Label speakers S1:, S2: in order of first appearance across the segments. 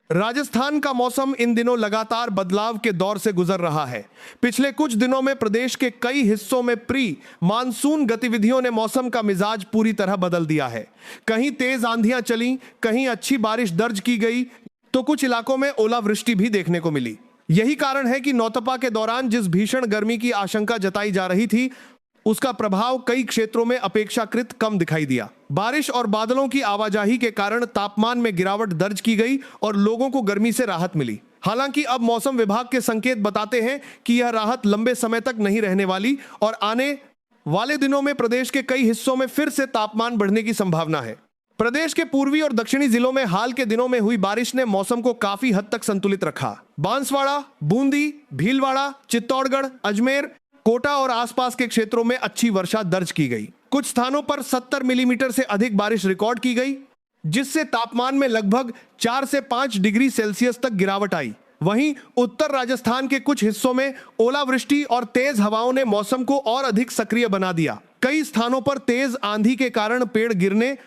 S1: राजस्थान का मौसम इन दिनों लगातार बदलाव के दौर से गुजर रहा है। पिछले कुछ दिनों में प्रदेश के कई हिस्सों में प्री मानसून गतिविधियों ने मौसम का मिजाज पूरी तरह बदल दिया है। कहीं तेज आंधियां चली, कहीं अच्छी बारिश दर्ज की गई, तो कुछ इलाकों में ओलावृष्टि भी देखने को मिली। यही कारण है कि नौतपा के दौरान जिस भीषण गर्मी की आशंका जताई जा रही थी, उसका प्रभाव कई क्षेत्रों में अपेक्षाकृत कम दिखाई दिया। बारिश और बादलों की आवाजाही के कारण तापमान में गिरावट दर्ज की गई और लोगों को गर्मी से राहत मिली। हालांकि अब मौसम विभाग के संकेत बताते हैं कि यह राहत लंबे समय तक नहीं रहने वाली और आने वाले दिनों में प्रदेश के कई हिस्सों में फिर से तापमान बढ़ने की संभावना है। प्रदेश के पूर्वी और दक्षिणी जिलों में हाल के दिनों में हुई बारिश ने मौसम को काफी हद तक संतुलित रखा। बांसवाड़ा, बूंदी, भीलवाड़ा, चित्तौड़गढ़, अजमेर, कोटा और आसपास के क्षेत्रों में अच्छी वर्षा दर्ज की गई। कुछ स्थानों पर 70 मिलीमीटर से अधिक बारिश रिकॉर्ड की गई, जिससे तापमान में लगभग 4 से 5 डिग्री सेल्सियस तक गिरावट आई। वहीं उत्तर राजस्थान के कुछ हिस्सों में ओलावृष्टि और तेज हवाओं ने मौसम को और अधिक सक्रिय बना दिया। कई स्थानों पर तेज आंधी के कारण पेड़ गिरने,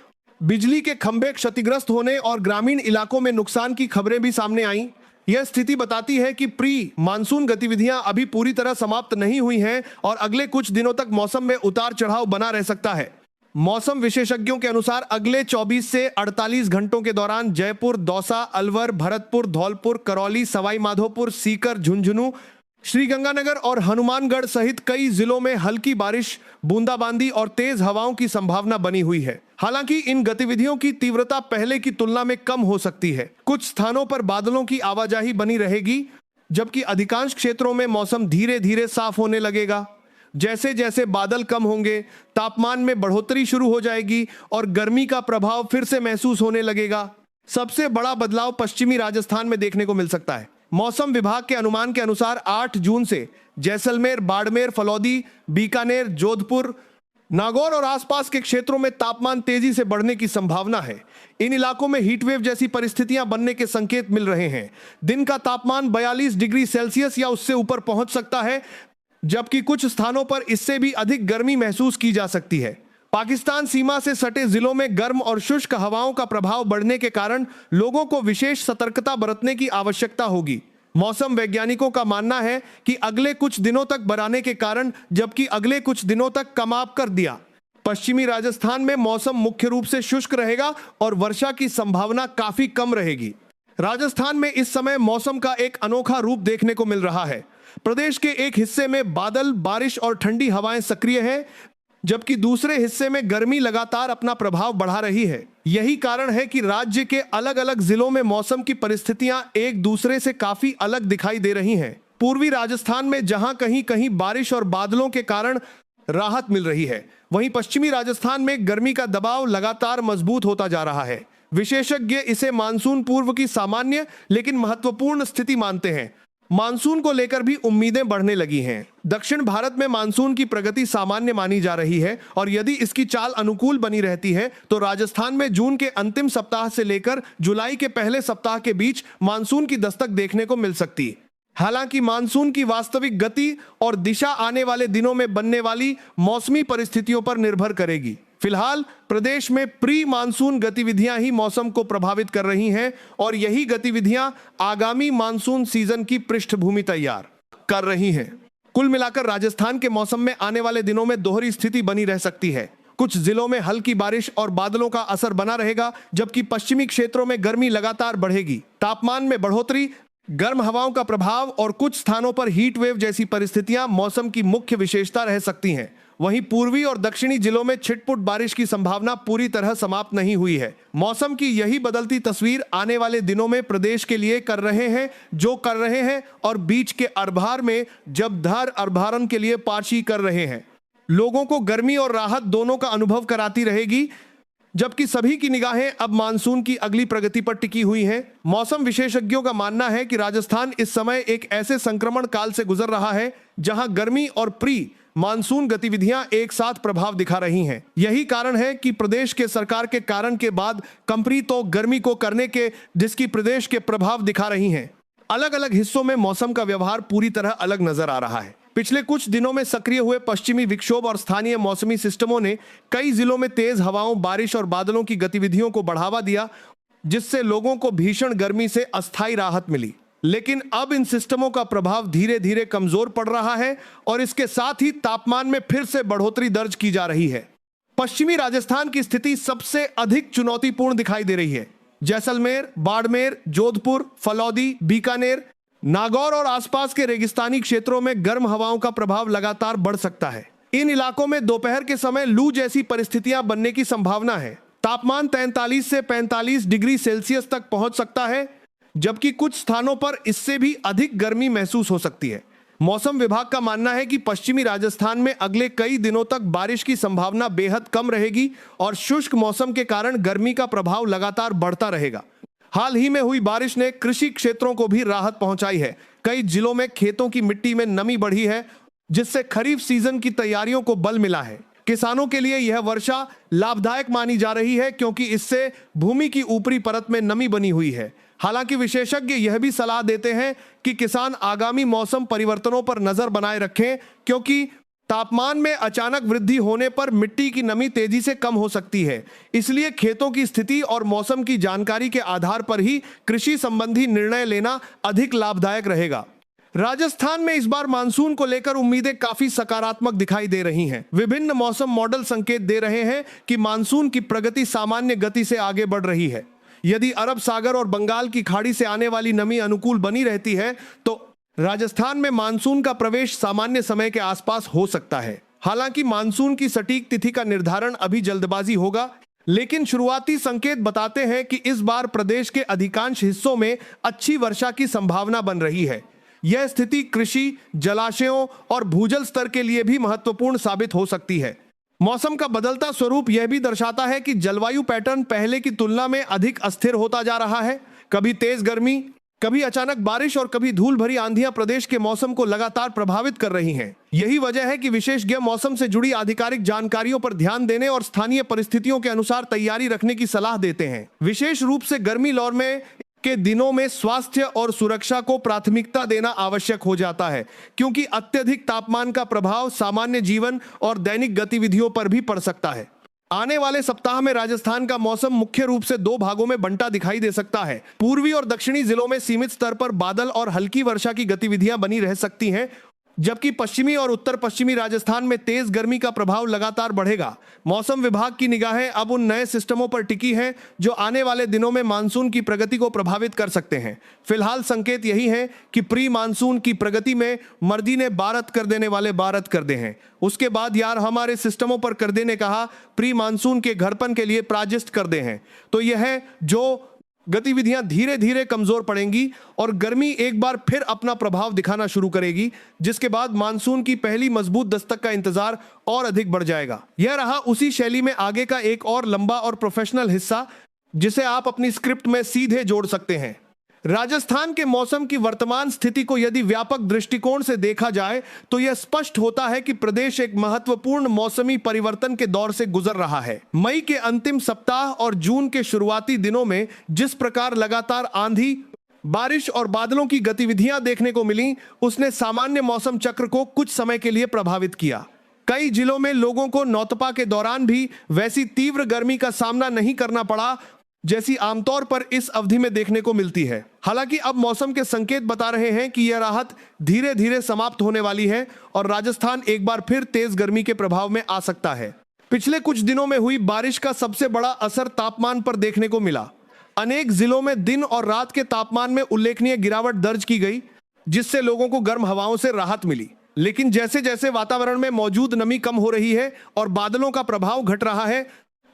S1: बिजली के खंभे क्षतिग्रस्त होने और ग्रामीण इलाकों में नुकसान की खबरें भी सामने आईं। यह स्थिति बताती है कि प्री मानसून गतिविधियां अभी पूरी तरह समाप्त नहीं हुई हैं और अगले कुछ दिनों तक मौसम में उतार चढ़ाव बना रह सकता है। मौसम विशेषज्ञों के अनुसार अगले 24 से 48 घंटों के दौरान जयपुर, दौसा, अलवर, भरतपुर, धौलपुर, करौली, सवाई माधोपुर, सीकर, झुंझुनू, श्रीगंगानगर और हनुमानगढ़ सहित कई जिलों में हल्की बारिश, बूंदाबांदी और तेज हवाओं की संभावना बनी हुई है। हालांकि इन गतिविधियों की तीव्रता पहले की तुलना में कम हो सकती है। कुछ स्थानों पर बादलों की आवाजाही बनी रहेगी, जबकि अधिकांश क्षेत्रों में मौसम धीरे धीरे साफ होने लगेगा। जैसे जैसे बादल कम होंगे, तापमान में बढ़ोतरी शुरू हो जाएगी और गर्मी का प्रभाव फिर से महसूस होने लगेगा। सबसे बड़ा बदलाव पश्चिमी राजस्थान में देखने को मिल सकता है। मौसम विभाग के अनुमान के अनुसार 8 जून से जैसलमेर, बाड़मेर, फलौदी, बीकानेर, जोधपुर, नागौर और आसपास के क्षेत्रों में तापमान तेजी से बढ़ने की संभावना है। इन इलाकों में हीटवेव जैसी परिस्थितियां बनने के संकेत मिल रहे हैं। दिन का तापमान 42 डिग्री सेल्सियस या उससे ऊपर पहुंच सकता है, जबकि कुछ स्थानों पर इससे भी अधिक गर्मी महसूस की जा सकती है। पाकिस्तान सीमा से सटे जिलों में गर्म और शुष्क हवाओं का प्रभाव बढ़ने के कारण लोगों को विशेष सतर्कता बरतने की आवश्यकता होगी। मौसम वैज्ञानिकों का मानना है कि अगले कुछ दिनों तक बढ़ाने के कारण, जबकि अगले कुछ दिनों तक कमाप कर दिया। पश्चिमी राजस्थान में मौसम मुख्य रूप से शुष्क रहेगा और वर्षा की संभावना काफी कम रहेगी। राजस्थान में इस समय मौसम का एक अनोखा रूप देखने को मिल रहा है। प्रदेश के एक हिस्से में बादल, बारिश और ठंडी हवाएं सक्रिय हैं, जबकि दूसरे हिस्से में गर्मी लगातार अपना प्रभाव बढ़ा रही है। यही कारण है कि राज्य के अलग अलग जिलों में मौसम की परिस्थितियां एक दूसरे से काफी अलग दिखाई दे रही हैं। पूर्वी राजस्थान में जहां कहीं कहीं बारिश और बादलों के कारण राहत मिल रही है, वहीं पश्चिमी राजस्थान में गर्मी का दबाव लगातार मजबूत होता जा रहा है। विशेषज्ञ इसे मानसून पूर्व की सामान्य लेकिन महत्वपूर्ण स्थिति मानते हैं। मानसून को लेकर भी उम्मीदें बढ़ने लगी हैं। दक्षिण भारत में मानसून की प्रगति सामान्य मानी जा रही है और यदि इसकी चाल अनुकूल बनी रहती है तो राजस्थान में जून के अंतिम सप्ताह से लेकर जुलाई के पहले सप्ताह के बीच मानसून की दस्तक देखने को मिल सकती है। हालांकि मानसून की वास्तविक गति और दिशा आने वाले दिनों में बनने वाली मौसमी परिस्थितियों पर निर्भर करेगी। फिलहाल प्रदेश में प्री मानसून गतिविधियां ही मौसम को प्रभावित कर रही हैं और यही गतिविधियां आगामी मानसून सीजन की पृष्ठभूमि तैयार कर रही हैं। कुल मिलाकर राजस्थान के मौसम में आने वाले दिनों में दोहरी स्थिति बनी रह सकती है। कुछ जिलों में हल्की बारिश और बादलों का असर बना रहेगा, जबकि पश्चिमी क्षेत्रों में गर्मी लगातार बढ़ेगी। तापमान में बढ़ोतरी, गर्म हवाओं का प्रभाव और कुछ स्थानों पर हीट वेव जैसी परिस्थितियां मौसम की मुख्य विशेषता रह सकती हैं। वहीं पूर्वी और दक्षिणी जिलों में छिटपुट बारिश की संभावना पूरी तरह समाप्त नहीं हुई है। मौसम की यही बदलती तस्वीर आने वाले दिनों में प्रदेश के लिए कर रहे हैं और बीच के अर्भार में जबधार अर्भारन के लिए पार्शी कर रहे हैं। लोगों को गर्मी और राहत दोनों का अनुभव कराती रहेगी, जबकि सभी की निगाहें अब मानसून की अगली प्रगति पर टिकी हुई हैं। मौसम विशेषज्ञों का मानना है कि राजस्थान इस समय एक ऐसे संक्रमण काल से गुजर रहा है जहां गर्मी और प्री मानसून गतिविधियां एक साथ प्रभाव दिखा रही हैं। यही कारण है कि प्रदेश के सरकार के कारण के बाद कंपनी तो गर्मी को करने के जिसकी प्रदेश के प्रभाव दिखा रही हैं। अलग अलग हिस्सों में मौसम का व्यवहार पूरी तरह अलग नजर आ रहा है। पिछले कुछ दिनों में सक्रिय हुए पश्चिमी विक्षोभ और स्थानीय मौसमी सिस्टमों ने कई जिलों में तेज हवाओं, बारिश और बादलों की गतिविधियों को बढ़ावा दिया जिससे लोगों को भीषण गर्मी से अस्थायी राहत मिली। लेकिन अब इन सिस्टमों का प्रभाव धीरे धीरे कमजोर पड़ रहा है और इसके साथ ही तापमान में फिर से बढ़ोतरी दर्ज की जा रही है। पश्चिमी राजस्थान की स्थिति सबसे अधिक चुनौतीपूर्ण दिखाई दे रही है। जैसलमेर, बाड़मेर, जोधपुर, फलौदी, बीकानेर, नागौर और आसपास के रेगिस्तानी क्षेत्रों में गर्म हवाओं का प्रभाव लगातार बढ़ सकता है। इन इलाकों में दोपहर के समय लू जैसी परिस्थितियां बनने की संभावना है। तापमान 43 से 45 डिग्री सेल्सियस तक पहुंच सकता है, जबकि कुछ स्थानों पर इससे भी अधिक गर्मी महसूस हो सकती है। मौसम विभाग का मानना है कि पश्चिमी राजस्थान में अगले कई दिनों तक बारिश की संभावना बेहद कम रहेगी और शुष्क मौसम के कारण गर्मी का प्रभाव लगातार बढ़ता रहेगा। हाल ही में हुई बारिश ने कृषि क्षेत्रों को भी राहत पहुंचाई है। कई जिलों में खेतों की मिट्टी में नमी बढ़ी है, जिससे खरीफ सीजन की तैयारियों को बल मिला है। किसानों के लिए यह वर्षा लाभदायक मानी जा रही है, क्योंकि इससे भूमि की ऊपरी परत में नमी बनी हुई है। हालांकि विशेषज्ञ यह भी सलाह देते हैं कि किसान आगामी मौसम परिवर्तनों पर नजर बनाए रखें, क्योंकि तापमान में अचानक वृद्धि होने पर मिट्टी की नमी तेजी से कम हो सकती है। इसलिए खेतों की स्थिति और मौसम की जानकारी के आधार पर ही कृषि संबंधी निर्णय लेना अधिक लाभदायक रहेगा। राजस्थान में इस बार मानसून को लेकर उम्मीदें काफी सकारात्मक दिखाई दे रही हैं। विभिन्न मौसम मॉडल संकेत दे रहे हैं कि मानसून की प्रगति सामान्य गति से आगे बढ़ रही है। यदि अरब सागर और बंगाल की खाड़ी से आने वाली नमी अनुकूल बनी रहती है तो राजस्थान में मानसून का प्रवेश सामान्य समय के आसपास हो सकता है। हालांकि मानसून की सटीक तिथि का निर्धारण अभी जल्दबाजी होगा, लेकिन शुरुआती संकेत बताते हैं कि इस बार प्रदेश के अधिकांश हिस्सों में अच्छी वर्षा की संभावना बन रही है। यह स्थिति कृषि, जलाशयों और भूजल स्तर के लिए भी महत्वपूर्ण साबित हो सकती है। मौसम का बदलता स्वरूप यह भी दर्शाता है कि जलवायु पैटर्न पहले की तुलना में अधिक अस्थिर होता जा रहा है। कभी तेज गर्मी, कभी अचानक बारिश और कभी धूल भरी आंधियां प्रदेश के मौसम को लगातार प्रभावित कर रही हैं। यही वजह है कि विशेषज्ञ मौसम से जुड़ी आधिकारिक जानकारियों पर ध्यान देने और स्थानीय परिस्थितियों के अनुसार तैयारी रखने की सलाह देते हैं। विशेष रूप से गर्मी लौर में के दिनों में स्वास्थ्य और सुरक्षा को प्राथमिकता देना आवश्यक हो जाता है, क्योंकि अत्यधिक तापमान का प्रभाव सामान्य जीवन और दैनिक गतिविधियों पर भी पड़ सकता है। आने वाले सप्ताह में राजस्थान का मौसम मुख्य रूप से दो भागों में बंटा दिखाई दे सकता है। पूर्वी और दक्षिणी जिलों में सीमित स्तर पर बादल और हल्की वर्षा की गतिविधियां बनी रह सकती हैं, जबकि पश्चिमी और उत्तर पश्चिमी राजस्थान में तेज गर्मी का प्रभाव लगातार बढ़ेगा। मौसम विभाग की निगाहें अब उन नए सिस्टमों पर टिकी हैं जो आने वाले दिनों में मानसून की प्रगति को प्रभावित कर सकते हैं। फिलहाल संकेत यही है कि प्री मानसून की प्रगति में मर्दी ने बारत कर देने वाले बारत कर दे हैं। उसके बाद यार हमारे सिस्टमों पर कर दे ने कहा प्री मानसून के घरपन के लिए प्राजिस्ट कर दे हैं। तो यह है जो गतिविधियां धीरे धीरे कमजोर पड़ेंगी और गर्मी एक बार फिर अपना प्रभाव दिखाना शुरू करेगी, जिसके बाद मानसून की पहली मजबूत दस्तक का इंतजार और अधिक बढ़ जाएगा। यह रहा उसी शैली में आगे का एक और लंबा और प्रोफेशनल हिस्सा, जिसे आप अपनी स्क्रिप्ट में सीधे जोड़ सकते हैं। राजस्थान के मौसम की वर्तमान स्थिति को यदि व्यापक दृष्टिकोण से देखा जाए तो यह स्पष्ट होता है कि प्रदेश एक महत्वपूर्ण मौसमी परिवर्तन के दौर से गुजर रहा है। मई के अंतिम सप्ताह और जून के शुरुआती दिनों में जिस प्रकार लगातार आंधी, बारिश और बादलों की गतिविधियां देखने को मिली, उसने सामान्य मौसम चक्र को कुछ समय के लिए प्रभावित किया। कई जिलों में लोगों को नौतपा के दौरान भी वैसी तीव्र गर्मी का सामना नहीं करना पड़ा जैसी आमतौर पर इस अवधि में देखने को मिलती है। हालांकि अब मौसम के संकेत बता रहे हैं कि यह राहत धीरे धीरे समाप्त होने वाली है और राजस्थान एक बार फिर तेज गर्मी के प्रभाव में आ सकता है। पिछले कुछ दिनों में हुई बारिश का सबसे बड़ा असर तापमान पर देखने को मिला। अनेक जिलों में दिन और रात के तापमान में उल्लेखनीय गिरावट दर्ज की गई, जिससे लोगों को गर्म हवाओं से राहत मिली। लेकिन जैसे जैसे वातावरण में मौजूद नमी कम हो रही है और बादलों का प्रभाव घट रहा है,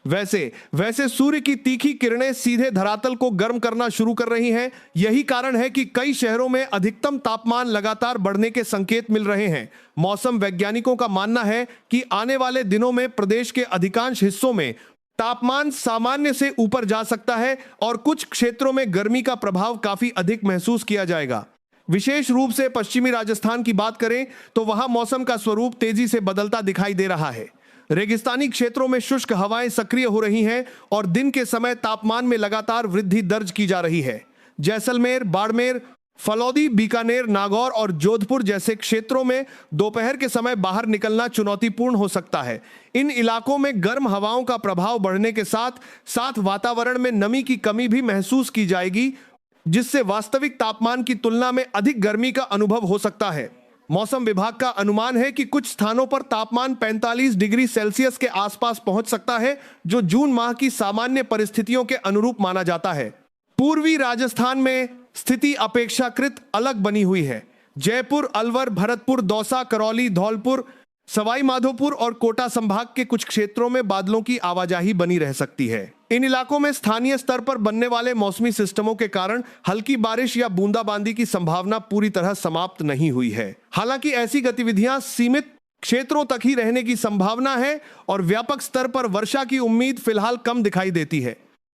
S1: वैसे सूर्य की तीखी किरणें सीधे धरातल को गर्म करना शुरू कर रही हैं। यही कारण है कि कई शहरों में अधिकतम तापमान लगातार बढ़ने के संकेत मिल रहे हैं। मौसम वैज्ञानिकों का मानना है कि आने वाले दिनों में प्रदेश के अधिकांश हिस्सों में तापमान सामान्य से ऊपर जा सकता है और कुछ क्षेत्रों में गर्मी का प्रभाव काफी अधिक महसूस किया जाएगा। विशेष रूप से पश्चिमी राजस्थान की बात करें तो वहां मौसम का स्वरूप तेजी से बदलता दिखाई दे रहा है। रेगिस्तानी क्षेत्रों में शुष्क हवाएं सक्रिय हो रही हैं और दिन के समय तापमान में लगातार वृद्धि दर्ज की जा रही है। जैसलमेर, बाड़मेर, फलौदी, बीकानेर, नागौर और जोधपुर जैसे क्षेत्रों में दोपहर के समय बाहर निकलना चुनौतीपूर्ण हो सकता है। इन इलाकों में गर्म हवाओं का प्रभाव बढ़ने के साथ साथ वातावरण में नमी की कमी भी महसूस की जाएगी, जिससे वास्तविक तापमान की तुलना में अधिक गर्मी का अनुभव हो सकता है। मौसम विभाग का अनुमान है कि कुछ स्थानों पर तापमान 45 डिग्री सेल्सियस के आसपास पहुंच सकता है, जो जून माह की सामान्य परिस्थितियों के अनुरूप माना जाता है। पूर्वी राजस्थान में स्थिति अपेक्षाकृत अलग बनी हुई है। जयपुर, अलवर, भरतपुर, दौसा, करौली, धौलपुर, सवाई माधोपुर और कोटा संभाग के कुछ क्षेत्रों में बादलों की आवाजाही बनी रह सकती है। इन इलाकों में स्थानीय स्तर पर बनने वाले मौसमी सिस्टमों के कारण हल्की बारिश या बूंदाबांदी की संभावना पूरी तरह समाप्त नहीं हुई है। हालांकि ऐसी गतिविधियां सीमित क्षेत्रों तक ही रहने की संभावना है और व्यापक स्तर पर वर्षा की उम्मीद फिलहाल कम दिखाई देती है।